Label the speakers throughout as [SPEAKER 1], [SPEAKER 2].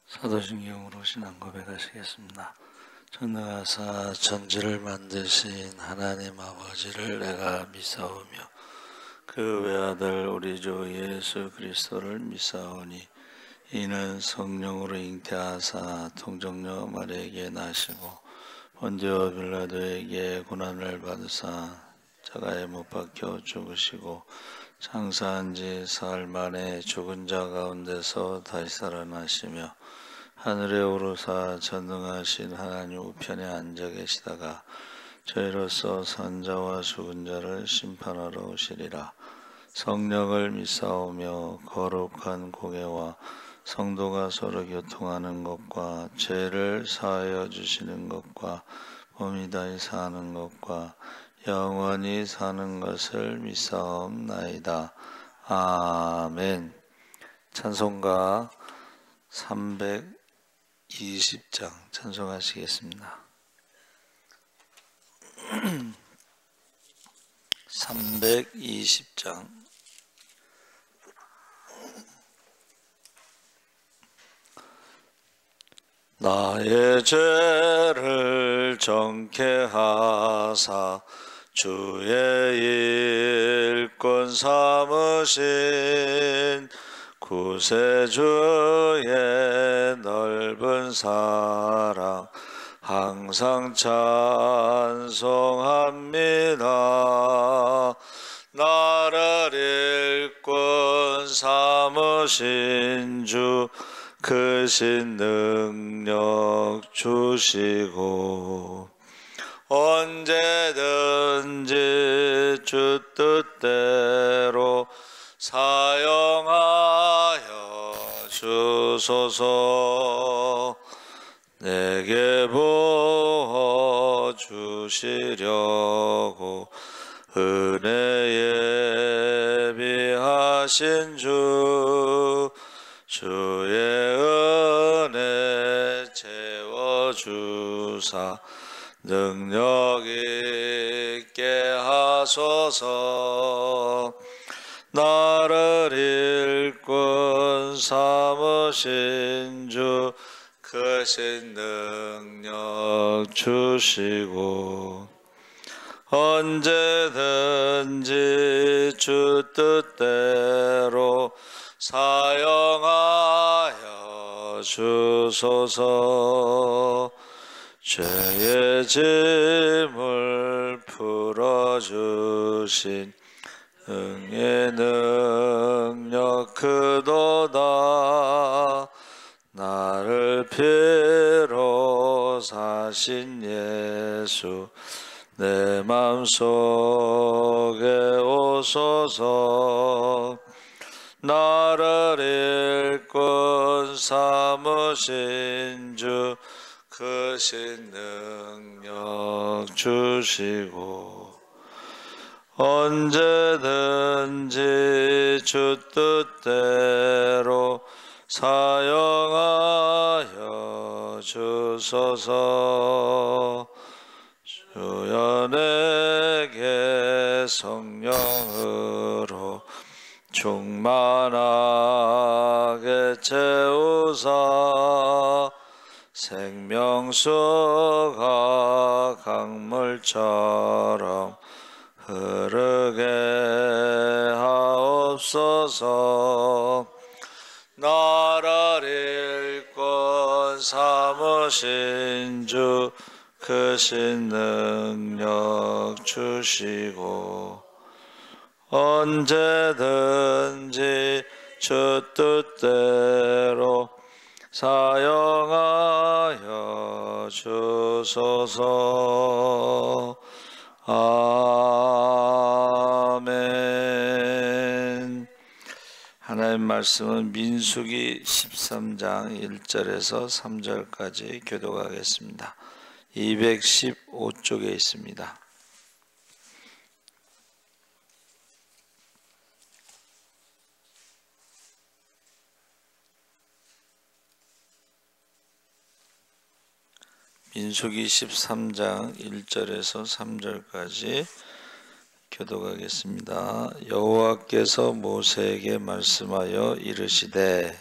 [SPEAKER 1] 사도신경으로 신앙 고백하시겠습니다. 전능하사 천지를 만드신 하나님 아버지를 내가 믿사오며 그 외아들 우리 주 예수 그리스도를 믿사오니 이는 성령으로 잉태하사 통정녀 마리아에게 나시고 본디오 빌라도에게 고난을 받으사 자가에 못 박혀 죽으시고 장사한 지 사흘 만에 죽은 자 가운데서 다시 살아나시며 하늘에 오르사 전능하신 하나님 우편에 앉아 계시다가 저희로서 산자와 죽은 자를 심판하러 오시리라. 성령을 믿사오며 거룩한 공예와 성도가 서로 교통하는 것과 죄를 사하여 주시는 것과 몸이 다시 사는 것과 영원히 사는 것을 믿사옵나이다. 아멘. 찬송가 320장 찬송하시겠습니다. 320장 나의 죄를 정케 하사 주의 일꾼 삼으신 구세주의 넓은 사랑 항상 찬송합니다. 나를 일꾼 삼으신 주 크신 능력 주시고 언제든지 주 뜻대로 사용하여 주소서. 내게 부어 주시려고 은혜에 비하신 주의 은혜 채워주사 능력 있게 하소서. 나를 일꾼 삼으신 주 크신 능력 주시고 언제든지 주 뜻대로 사용하여 주소서. 죄의 짐을 풀어주신 응의 능력 크도다. 나를 피로 사신 예수 내 맘속에 오소서. 나를 일꾼 삼으신 주 크신 능력 주시고 언제든지 주 뜻대로 사용하여 주소서. 주여 내게 성령으로 충만하게 채우사 생명수가 강물처럼 흐르게 하옵소서. 나를 일꾼 삼으신 주 크신 능력 주시고 언제든지 주 뜻대로 사용하여 주소서. 아멘. 하나님 말씀은 민수기 13장 1절에서 3절까지 교독하겠습니다. 215쪽에 있습니다. 민수기 13장 1절에서 3절까지 교독하겠습니다. 여호와께서 모세에게 말씀하여 이르시되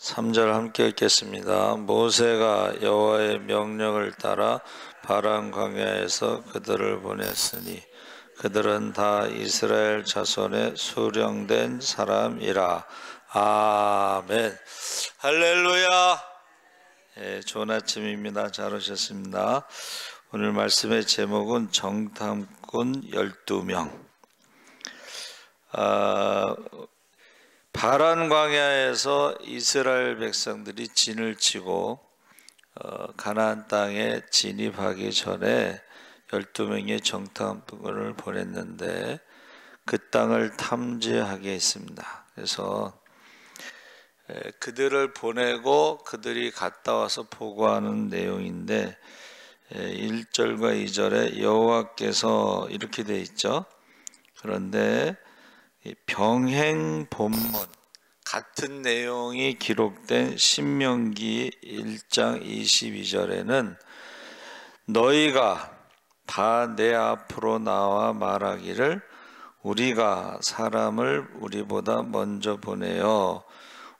[SPEAKER 1] 3절 함께 읽겠습니다. 모세가 여호와의 명령을 따라 바란 광야에서 그들을 보냈으니 그들은 다 이스라엘 자손의 수령된 사람이라. 아멘. 할렐루야. 좋은 아침입니다. 잘 오셨습니다. 오늘 말씀의 제목은 정탐꾼 12명. 바란 광야에서 이스라엘 백성들이 진을 치고 가나안 땅에 진입하기 전에 12명의 정탐꾼을 보냈는데 그 땅을 탐지하게 했습니다. 그래서 그들을 보내고 그들이 갔다 와서 보고하는 내용인데 1절과 2절에 여호와께서 이렇게 돼 있죠. 그런데 병행 본문 같은 내용이 기록된 신명기 1장 22절에는 너희가 다 내 앞으로 나와 말하기를 우리가 사람을 우리보다 먼저 보내어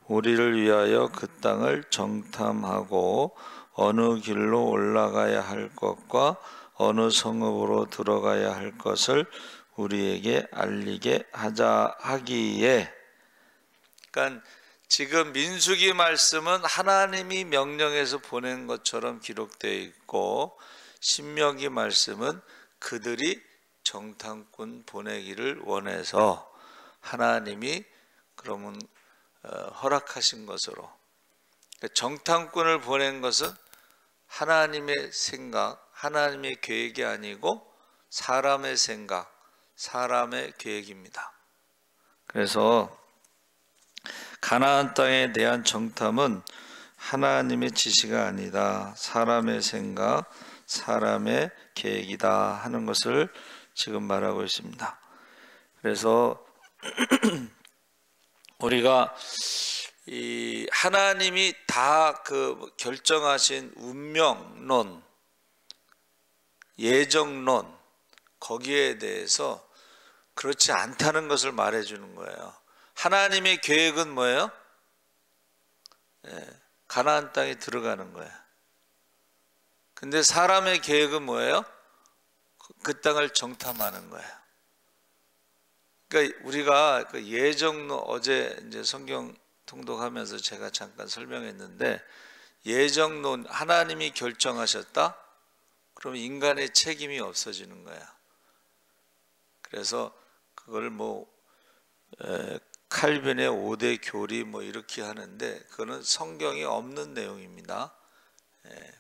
[SPEAKER 1] 우리를 위하여 그 땅을 정탐하고 어느 길로 올라가야 할 것과 어느 성읍으로 들어가야 할 것을 우리에게 알리게 하자 하기에. 그러니까 지금 민수기 말씀은 하나님이 명령해서 보낸 것처럼 기록되어 있고 신명기 말씀은 그들이 정탐꾼 보내기를 원해서 하나님이 그러면 허락하신 것으로, 정탐꾼을 보낸 것은 하나님의 생각, 하나님의 계획이 아니고 사람의 생각, 사람의 계획입니다. 그래서 가나안 땅에 대한 정탐은 하나님의 지시가 아니다, 사람의 생각, 사람의 계획이다 하는 것을 지금 말하고 있습니다. 그래서 우리가 이 하나님이 다 그 결정하신 운명론, 예정론, 거기에 대해서 그렇지 않다는 것을 말해주는 거예요. 하나님의 계획은 뭐예요? 가나안 땅에 들어가는 거예요. 근데 사람의 계획은 뭐예요? 그 땅을 정탐하는 거예요. 그러니까 우리가 그 예정론, 어제 이제 성경 통독하면서 제가 잠깐 설명했는데, 예정론, 하나님이 결정하셨다? 그럼 인간의 책임이 없어지는 거야. 그래서 그걸 칼빈의 5대 교리 이렇게 하는데 그거는 성경에 없는 내용입니다.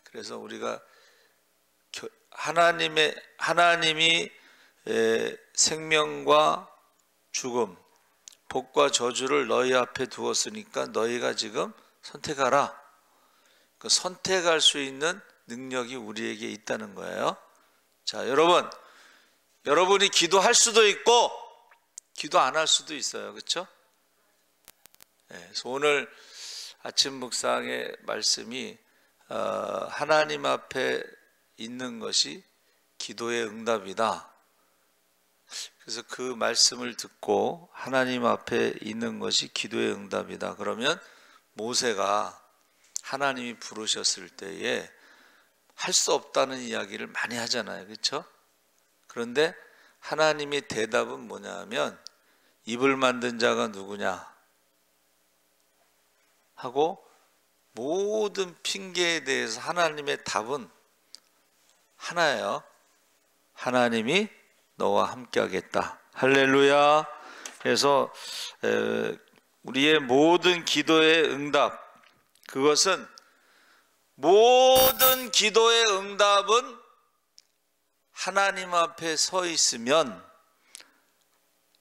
[SPEAKER 1] 그래서 우리가 하나님이 생명과 죽음, 복과 저주를 너희 앞에 두었으니까 너희가 지금 선택하라. 그 선택할 수 있는 능력이 우리에게 있다는 거예요. 자, 여러분이 기도할 수도 있고 기도 안 할 수도 있어요. 그렇죠? 그래서 오늘 아침 묵상의 말씀이 하나님 앞에 있는 것이 기도의 응답이다. 그래서 그 말씀을 듣고 하나님 앞에 있는 것이 기도의 응답이다. 그러면 모세가 하나님이 부르셨을 때에 할 수 없다는 이야기를 많이 하잖아요. 그렇죠? 그런데 하나님의 대답은 뭐냐 하면 입을 만든 자가 누구냐 하고 모든 핑계에 대해서 하나님의 답은 하나예요. 하나님이 너와 함께 하겠다. 할렐루야. 그래서 우리의 모든 기도의 응답, 그것은 모든 기도의 응답은 하나님 앞에 서 있으면,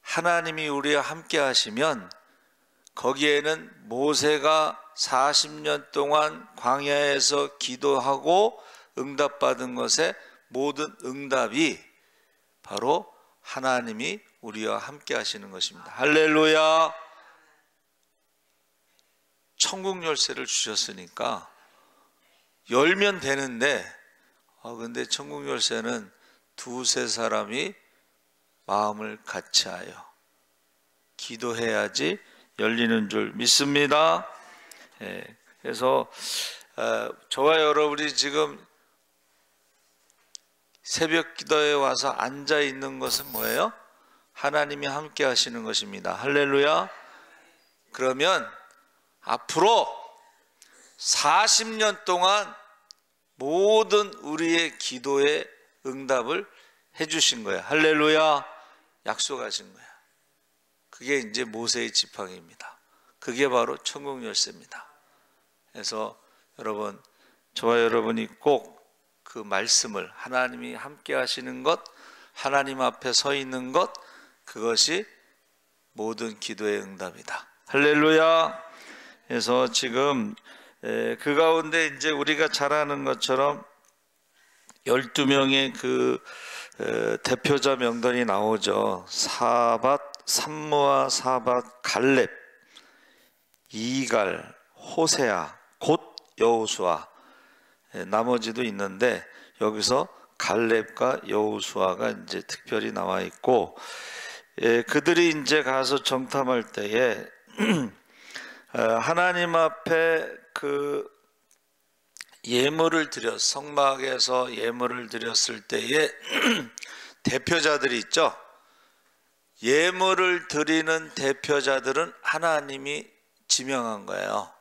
[SPEAKER 1] 하나님이 우리와 함께 하시면, 거기에는 모세가 40년 동안 광야에서 기도하고 응답받은 것의 모든 응답이 바로 하나님이 우리와 함께 하시는 것입니다. 할렐루야. 천국 열쇠를 주셨으니까 열면 되는데, 근데 천국 열쇠는 두세 사람이 마음을 같이하여 기도해야지 열리는 줄 믿습니다. 그래서 저와 여러분이 지금 새벽 기도에 와서 앉아 있는 것은 뭐예요? 하나님이 함께 하시는 것입니다. 할렐루야. 그러면 앞으로 40년 동안 모든 우리의 기도에 응답을 해주신 거예요. 할렐루야. 약속하신 거예요. 그게 이제 모세의 지팡이입니다. 그게 바로 천국 열쇠입니다. 그래서 여러분, 저와 여러분이 꼭 그 말씀을, 하나님이 함께 하시는 것, 하나님 앞에 서 있는 것, 그것이 모든 기도의 응답이다. 할렐루야. 그래서 지금 그 가운데 이제 우리가 잘 아는 것처럼 12명의 그 대표자 명단이 나오죠. 삼무와 사밧, 갈렙, 이갈, 호세아, 곧 여호수아, 나머지도 있는데 여기서 갈렙과 여호수아가 이제 특별히 나와 있고, 그들이 이제 가서 정탐할 때에 하나님 앞에 그 예물을 드렸, 성막에서 예물을 드렸을 때에 대표자들이 있죠. 예물을 드리는 대표자들은 하나님이 지명한 거예요.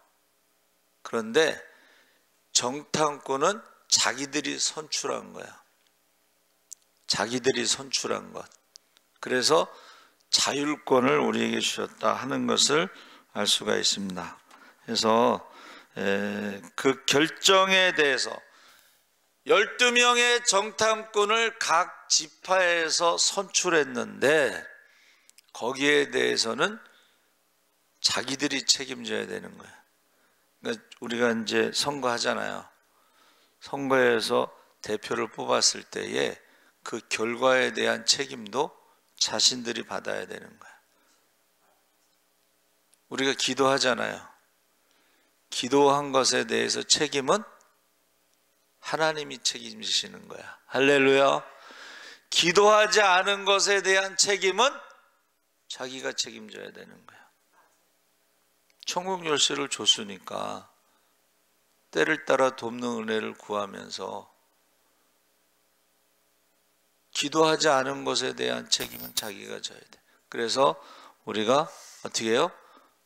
[SPEAKER 1] 그런데 정탐꾼은 자기들이 선출한 거야. 자기들이 선출한 것. 그래서 자율권을 우리에게 주셨다 하는 것을 알 수가 있습니다. 그래서 그 결정에 대해서 12명의 정탐꾼을 각 지파에서 선출했는데 거기에 대해서는 자기들이 책임져야 되는 거예요. 그러니까 우리가 이제 선거하잖아요. 선거에서 대표를 뽑았을 때에 그 결과에 대한 책임도 자신들이 받아야 되는 거예요. 우리가 기도하잖아요. 기도한 것에 대해서 책임은 하나님이 책임지시는 거야. 할렐루야. 기도하지 않은 것에 대한 책임은 자기가 책임져야 되는 거야. 천국 열쇠를 줬으니까 때를 따라 돕는 은혜를 구하면서 기도하지 않은 것에 대한 책임은 자기가 져야 돼. 그래서 우리가 어떻게 해요?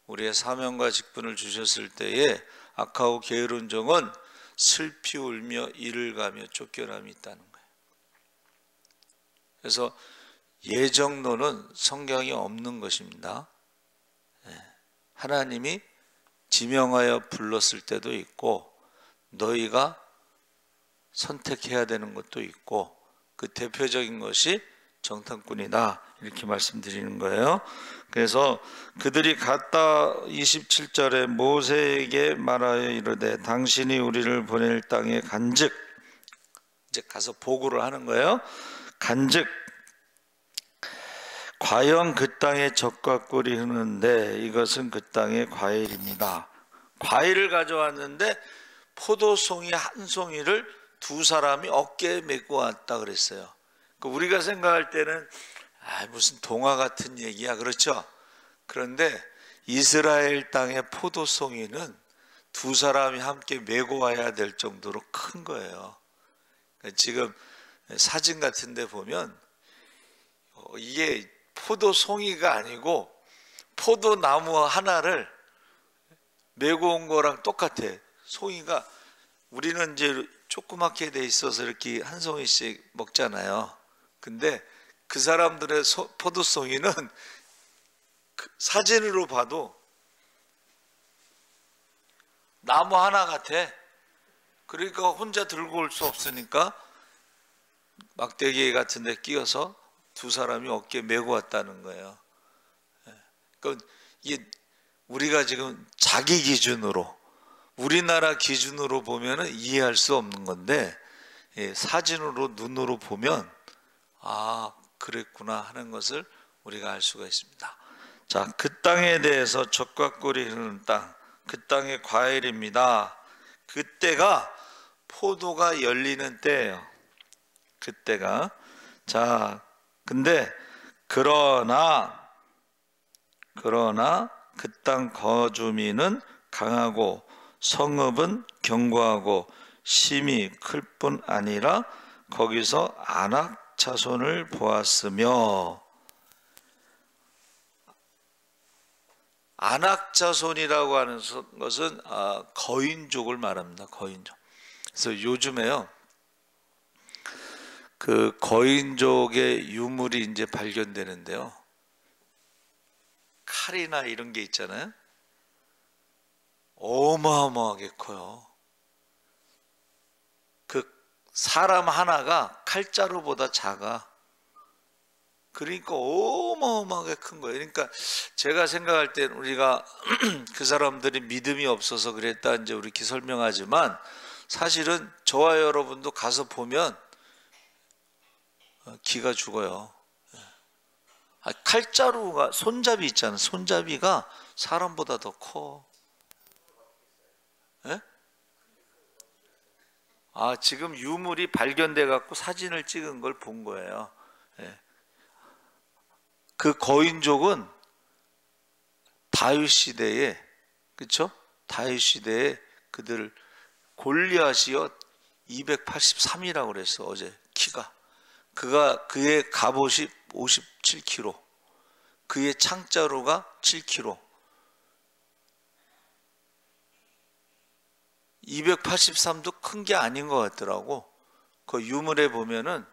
[SPEAKER 1] 우리의 사명과 직분을 주셨을 때에 악하고 게으른 종은 슬피 울며 이를 가며 쫓겨남이 있다는 거예요. 그래서 예정론은 성경에 없는 것입니다. 하나님이 지명하여 불렀을 때도 있고 너희가 선택해야 되는 것도 있고 그 대표적인 것이 정탐꾼이다 이렇게 말씀드리는 거예요. 그래서 그들이 갔다 27절에 모세에게 말하여 이르되 당신이 우리를 보낼 땅에 간즉, 이제 가서 보고를 하는 거예요. 간즉 과연 그 땅에 젖과 꿀이 흐르는데 이것은 그 땅의 과일입니다. 과일을 가져왔는데 포도송이 한 송이를 두 사람이 어깨에 메고 왔다 그랬어요. 우리가 생각할 때는 무슨 동화 같은 얘기야, 그렇죠? 그런데 이스라엘 땅의 포도송이는 두 사람이 함께 메고 와야 될 정도로 큰 거예요. 지금 사진 같은 데 보면 이게 포도송이가 아니고 포도나무 하나를 메고 온 거랑 똑같아. 송이가 우리는 이제 조그맣게 돼 있어서 이렇게 한 송이씩 먹잖아요. 근데 그 사람들의 포도송이는 그 사진으로 봐도 나무 하나 같아. 그러니까 혼자 들고 올 수 없으니까 막대기 같은 데 끼워서 두 사람이 어깨에 메고 왔다는 거예요. 그러니까 이게 우리가 지금 자기 기준으로, 우리나라 기준으로 보면은 이해할 수 없는 건데 사진으로 눈으로 보면 아 그랬구나 하는 것을 우리가 알 수가 있습니다. 자, 그 땅에 대해서 젖과 꿀이 흐르는 땅, 그 땅의 과일입니다. 그때가 포도가 열리는 때예요. 그때가. 자, 근데 그러나 그 땅 거주민은 강하고 성읍은 견고하고 심이 클 뿐 아니라 거기서 아낙 자손을 보았으며. 아낙 자손이라고 하는 것은 거인족을 말합니다. 거인족. 그래서 요즘에요, 그 거인족의 유물이 이제 발견되는데요, 칼이나 이런 게 있잖아요. 어마어마하게 커요. 그 사람 하나가 칼자루보다 작아. 그러니까 어마어마하게 큰 거예요. 그러니까 제가 생각할 때 우리가 그 사람들이 믿음이 없어서 그랬다 이제 이렇게 설명하지만, 사실은 저와 여러분도 가서 보면 기가 죽어요. 칼자루가, 손잡이 있잖아요. 손잡이가 사람보다 더 커. 예? 지금 유물이 발견돼 갖고 사진을 찍은 걸 본 거예요. 예. 그 거인족은 다윗 시대에, 그렇죠? 다윗 시대에 그들 골리앗이요 283이라고 그랬어. 어제 키가. 그의 갑옷이 57kg, 그의 창자루가 7kg. 283도 큰 게 아닌 것 같더라고. 그 유물에 보면은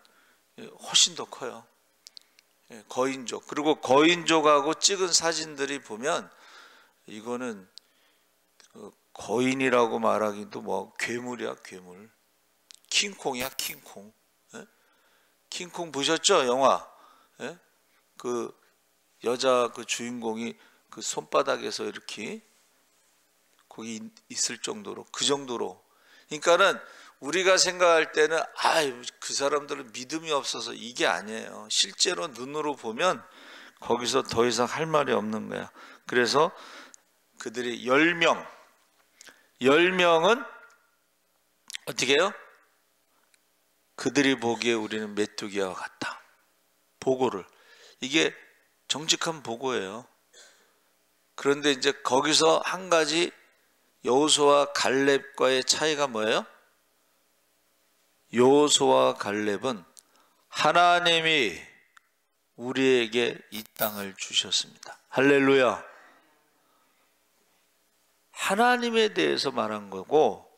[SPEAKER 1] 훨씬 더 커요. 거인족. 그리고 거인족하고 찍은 사진들이 보면 이거는 거인이라고 말하기도 뭐 괴물이야, 괴물. 킹콩이야, 킹콩. 킹콩 보셨죠? 영화. 그 여자 그 주인공이 그 손바닥에서 이렇게 거기 있을 정도로, 그 정도로. 그러니까는 우리가 생각할 때는 그 사람들은 믿음이 없어서, 이게 아니에요. 실제로 눈으로 보면 거기서 더 이상 할 말이 없는 거야. 그래서 그들이 10명은 어떻게 해요? 그들이 보기에 우리는 메뚜기와 같다. 보고를. 이게 정직한 보고예요. 그런데 이제 거기서 한 가지 여호수아와 갈렙과의 차이가 뭐예요? 여호수아와 갈렙은 하나님이 우리에게 이 땅을 주셨습니다. 할렐루야. 하나님에 대해서 말한 거고,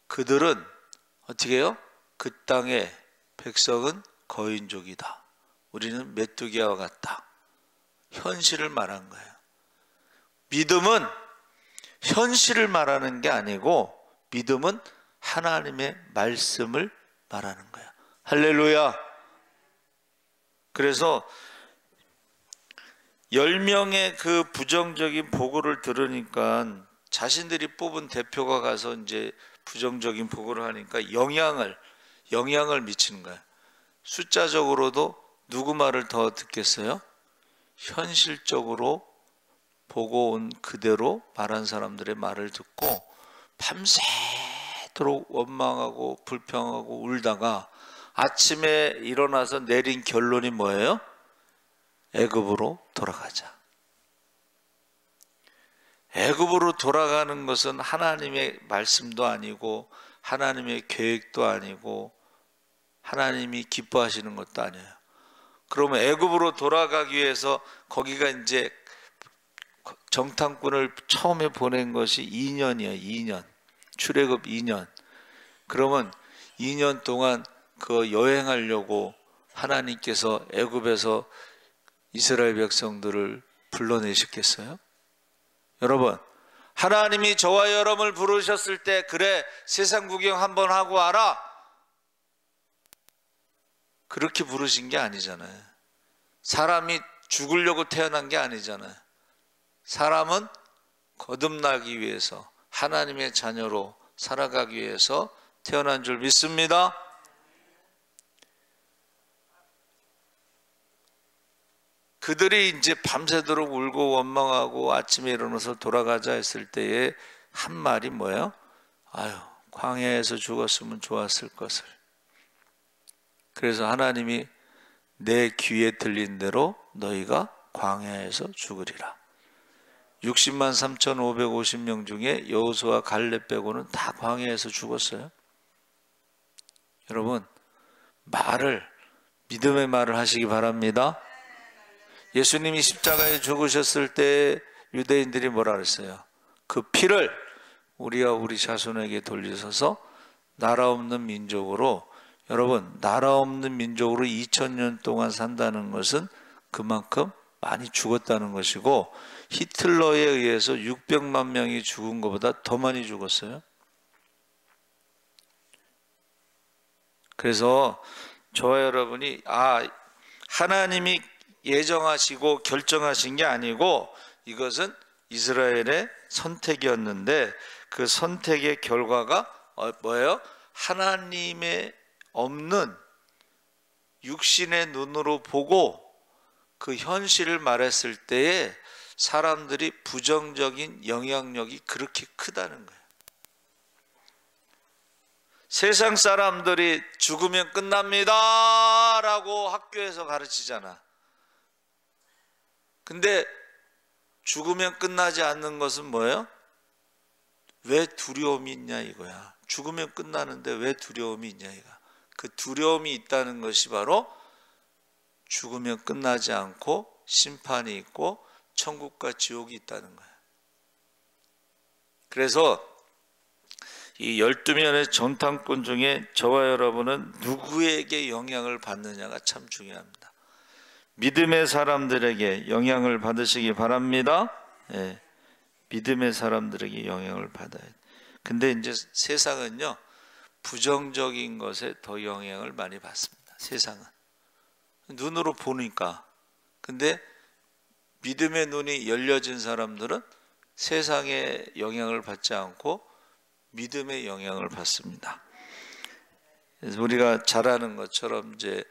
[SPEAKER 1] 그들은 어떻게 해요? 그 땅의 백성은 거인족이다. 우리는 메뚜기와 같다. 현실을 말한 거예요. 믿음은 현실을 말하는 게 아니고, 믿음은 하나님의 말씀을 말하는 거예요. 할렐루야. 그래서 10명의 그 부정적인 보고를 들으니까 자신들이 뽑은 대표가 가서 이제 부정적인 보고를 하니까 영향을 미치는 거예요. 숫자적으로도 누구 말을 더 듣겠어요? 현실적으로 보고 온 그대로 말한 사람들의 말을 듣고 밤새도록 원망하고 불평하고 울다가 아침에 일어나서 내린 결론이 뭐예요? 애굽으로 돌아가자. 애굽으로 돌아가는 것은 하나님의 말씀도 아니고 하나님의 계획도 아니고 하나님이 기뻐하시는 것도 아니에요. 그러면 애굽으로 돌아가기 위해서 거기가 이제 정탐꾼을 처음에 보낸 것이 2년이에요. 2년. 출애굽 2년. 그러면 2년 동안 그 여행하려고 하나님께서 애굽에서 이스라엘 백성들을 불러내셨겠어요? 여러분, 하나님이 저와 여러분을 부르셨을 때 그래 세상 구경 한번 하고 와라, 그렇게 부르신 게 아니잖아요. 사람이 죽으려고 태어난 게 아니잖아요. 사람은 거듭나기 위해서 하나님의 자녀로 살아가기 위해서 태어난 줄 믿습니다. 그들이 이제 밤새도록 울고 원망하고 아침에 일어나서 돌아가자 했을 때에 한 말이 뭐예요? 광야에서 죽었으면 좋았을 것을. 그래서 하나님이 내 귀에 들린 대로 너희가 광야에서 죽으리라. 60만 3,550명 중에 여호수아 갈렙 빼고는 다 광야에서 죽었어요. 여러분, 믿음의 말을 하시기 바랍니다. 예수님이 십자가에 죽으셨을 때 유대인들이 뭐라 그랬어요? 그 피를 우리와 우리 자손에게 돌리셔서 나라 없는 민족으로, 여러분, 나라 없는 민족으로 2000년 동안 산다는 것은 그만큼 많이 죽었다는 것이고, 히틀러에 의해서 600만 명이 죽은 것보다 더 많이 죽었어요. 그래서 저와 여러분이 하나님이 예정하시고 결정하신 게 아니고 이것은 이스라엘의 선택이었는데, 그 선택의 결과가 뭐예요? 하나님의 없는 육신의 눈으로 보고 그 현실을 말했을 때에 사람들이 부정적인 영향력이 그렇게 크다는 거예요. 세상 사람들이 죽으면 끝납니다 라고 학교에서 가르치잖아. 근데 죽으면 끝나지 않는 것은 뭐예요? 왜 두려움이 있냐 이거야. 죽으면 끝나는데 왜 두려움이 있냐 이거야. 그 두려움이 있다는 것이 바로 죽으면 끝나지 않고 심판이 있고 천국과 지옥이 있다는 거야. 그래서 이 12면의 정탐꾼 중에 저와 여러분은 누구에게 영향을 받느냐가 참 중요합니다. 믿음의 사람들에게 영향을 받으시기 바랍니다. 예, 믿음의 사람들에게 영향을 받아야 돼. 근데 이제 세상은요, 부정적인 것에 더 영향을 많이 받습니다. 세상은 눈으로 보니까. 근데 믿음의 눈이 열려진 사람들은 세상의 영향을 받지 않고 믿음의 영향을 받습니다. 그래서 우리가 잘 아는 것처럼 이제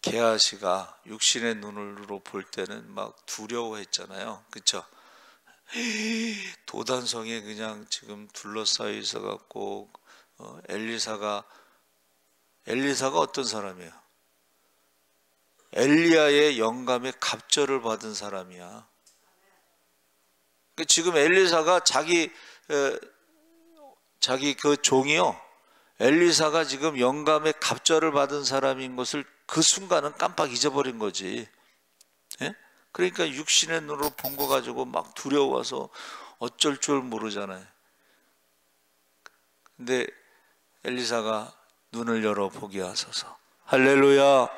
[SPEAKER 1] 게하시가 육신의 눈으로 볼 때는 막 두려워했잖아요. 그렇죠? 도단성에 그냥 지금 둘러싸여 있어 갖고 엘리사가 어떤 사람이에요? 엘리야의 영감에 갑절을 받은 사람이야. 지금 엘리사가 자기 그 종이요, 엘리사가 지금 영감에 갑절을 받은 사람인 것을 그 순간은 깜빡 잊어버린 거지. 예? 그러니까 육신의 눈으로 본 거 가지고 막 두려워서 어쩔 줄 모르잖아요. 근데 엘리사가 눈을 열어 보게 하소서. 할렐루야.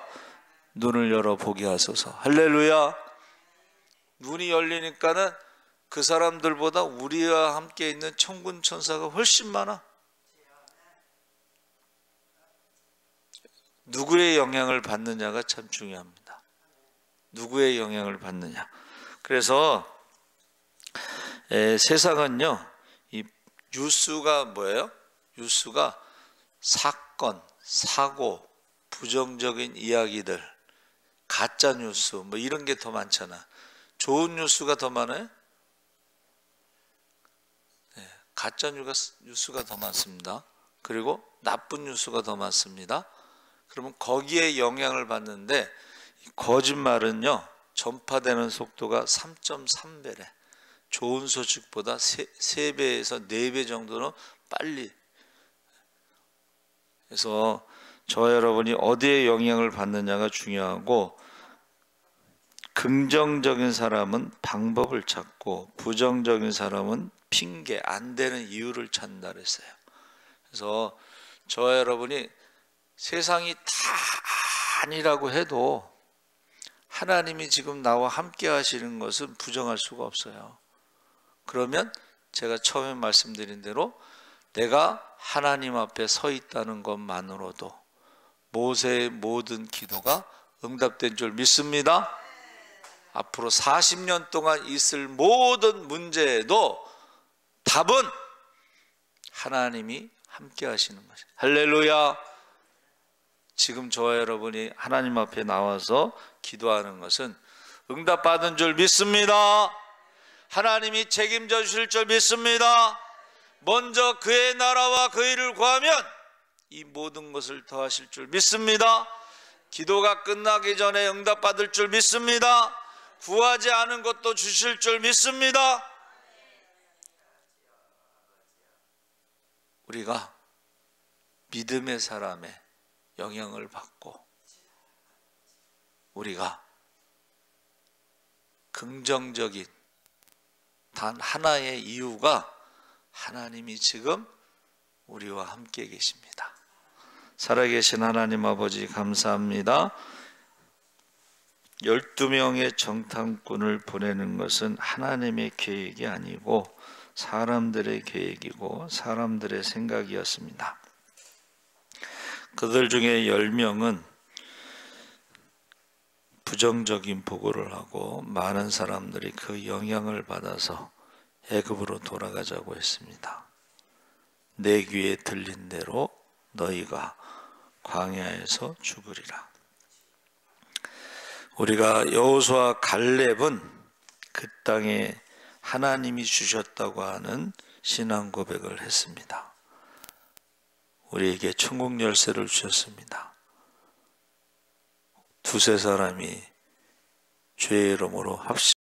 [SPEAKER 1] 눈을 열어 보게 하소서. 할렐루야. 눈이 열리니까는 그 사람들보다 우리와 함께 있는 천군 천사가 훨씬 많아. 누구의 영향을 받느냐가 참 중요합니다. 누구의 영향을 받느냐. 그래서 세상은요, 이 뉴스가 뭐예요? 뉴스가 사건, 사고, 부정적인 이야기들, 가짜 뉴스 뭐 이런 게 더 많잖아. 좋은 뉴스가 더 많아요? 네, 가짜 뉴스가 더 많습니다. 그리고 나쁜 뉴스가 더 많습니다. 그러면 거기에 영향을 받는데, 거짓말은요 전파되는 속도가 3.3배래. 좋은 소식보다 3배에서 4배 정도는 빨리. 그래서 저와 여러분이 어디에 영향을 받느냐가 중요하고, 긍정적인 사람은 방법을 찾고 부정적인 사람은 핑계, 안 되는 이유를 찾는다 그랬어요. 그래서 저와 여러분이 세상이 다 아니라고 해도 하나님이 지금 나와 함께 하시는 것은 부정할 수가 없어요. 그러면 제가 처음에 말씀드린 대로 내가 하나님 앞에 서 있다는 것만으로도 모세의 모든 기도가 응답된 줄 믿습니다. 앞으로 40년 동안 있을 모든 문제에도 답은 하나님이 함께 하시는 것이에요. 할렐루야. 지금 저와 여러분이 하나님 앞에 나와서 기도하는 것은 응답받은 줄 믿습니다. 하나님이 책임져 주실 줄 믿습니다. 먼저 그의 나라와 그 일을 구하면 이 모든 것을 더하실 줄 믿습니다. 기도가 끝나기 전에 응답받을 줄 믿습니다. 구하지 않은 것도 주실 줄 믿습니다. 우리가 믿음의 사람의 영향을 받고 우리가 긍정적인 단 하나의 이유가 하나님이 지금 우리와 함께 계십니다. 살아계신 하나님 아버지 감사합니다. 12명의 정탐꾼을 보내는 것은 하나님의 계획이 아니고 사람들의 계획이고 사람들의 생각이었습니다. 그들 중에 10명은 부정적인 보고를 하고 많은 사람들이 그 영향을 받아서 애굽으로 돌아가자고 했습니다. 내 귀에 들린 대로 너희가 광야에서 죽으리라. 우리가 여호수아 갈렙은 그 땅에 하나님이 주셨다고 하는 신앙 고백을 했습니다. 우리에게 천국 열쇠를 주셨습니다. 두세 사람이 죄의 이름으로 합심